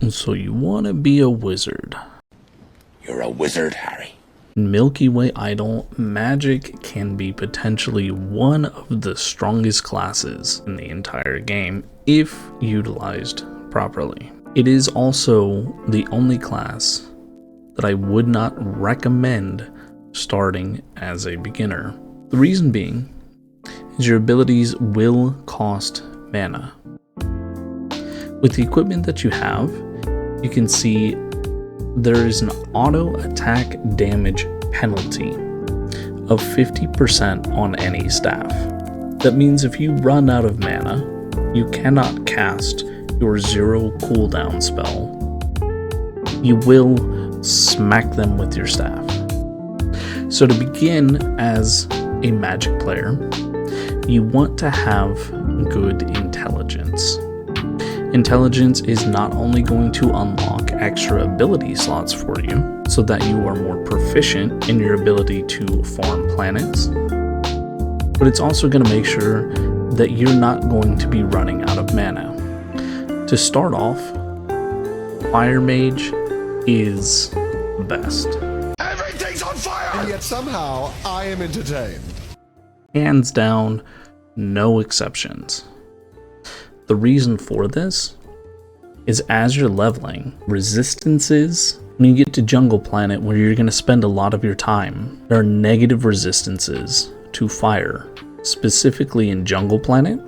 So you want to be a wizard. You're a wizard, Harry. In Milky Way Idle, magic can be potentially one of the strongest classes in the entire game if utilized properly. It is also the only class that I would not recommend starting as a beginner. The reason being is your abilities will cost mana. With the equipment that you have, you can see there is an auto attack damage penalty of 50% on any staff. That means if you run out of mana, you cannot cast your 0 cooldown spell. You will smack them with your staff. So to begin as a magic player, you want to have good intelligence. Intelligence is not only going to unlock extra ability slots for you, so that you are more proficient in your ability to farm planets, but it's also going to make sure that you're not going to be running out of mana. To start off, Fire Mage is best. Everything's on fire! And yet somehow I am entertained. Hands down, no exceptions. The reason for this is as you're leveling, resistances, when you get to Jungle Planet where you're going to spend a lot of your time, there are negative resistances to fire, specifically in Jungle Planet,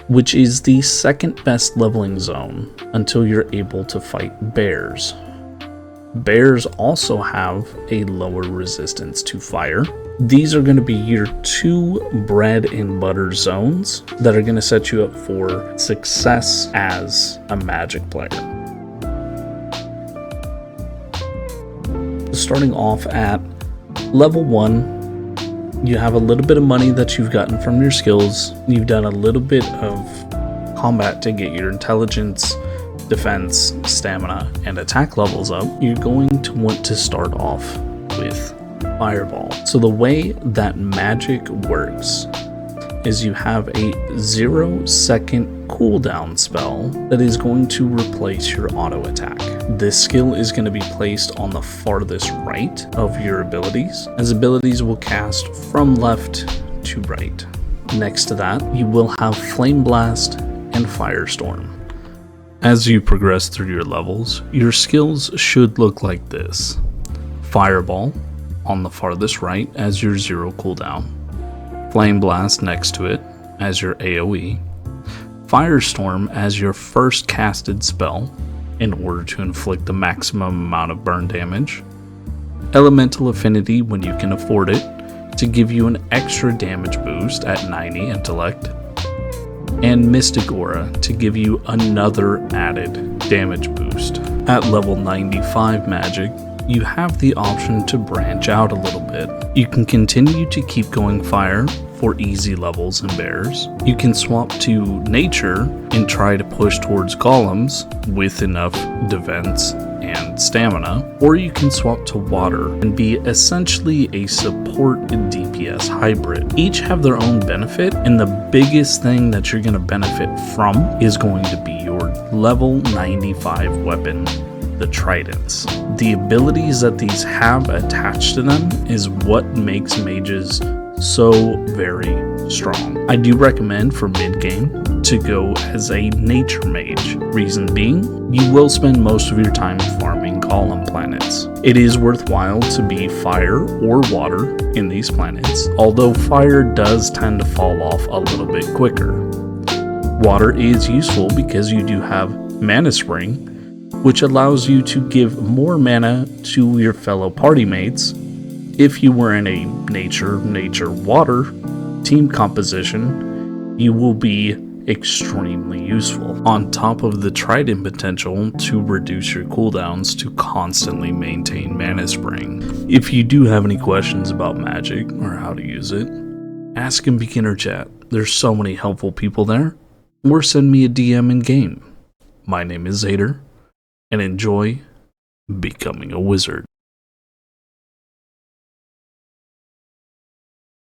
which is the second best leveling zone until you're able to fight bears. Bears also have a lower resistance to fire. These are going to be your 2 bread and butter zones that are going to set you up for success as a magic player. Starting off at level 1, you have a little bit of money that you've gotten from your skills. You've done a little bit of combat to get your intelligence, defense, stamina, and attack levels up. You're going to want to start off with Fireball. So the way that magic works is you have a 0-second cooldown spell that is going to replace your auto attack. This skill is going to be placed on the farthest right of your abilities, as abilities will cast from left to right. Next to that, you will have Flame Blast and Firestorm. As you progress through your levels, your skills should look like this. Fireball on the farthest right as your 0 cooldown, Flame Blast next to it as your AoE, Firestorm as your first casted spell in order to inflict the maximum amount of burn damage, Elemental Affinity when you can afford it to give you an extra damage boost at 90 intellect, and Mystic Aura to give you another added damage boost. At level 95 magic, you have the option to branch out a little bit. You can continue to keep going fire for easy levels and bears. You can swap to nature and try to push towards golems with enough defense and stamina, or you can swap to water and be essentially a support and DPS hybrid. Each have their own benefit, and the biggest thing that you're going to benefit from is going to be your level 95 weapon, the Tridents. The abilities that these have attached to them is what makes mages so very strong. I do recommend for mid-game to go as a nature mage. Reason being, you will spend most of your time farming golem planets. It is worthwhile to be fire or water in these planets, although fire does tend to fall off a little bit quicker. Water is useful because you do have Mana Spring, which allows you to give more mana to your fellow party mates. If you were in a nature-water team composition, you will be extremely useful. On top of the Trident potential to reduce your cooldowns to constantly maintain Mana Spring. If you do have any questions about magic or how to use it, ask in beginner chat. There's so many helpful people there. Or send me a DM in game. My name is Zader, and enjoy becoming a wizard.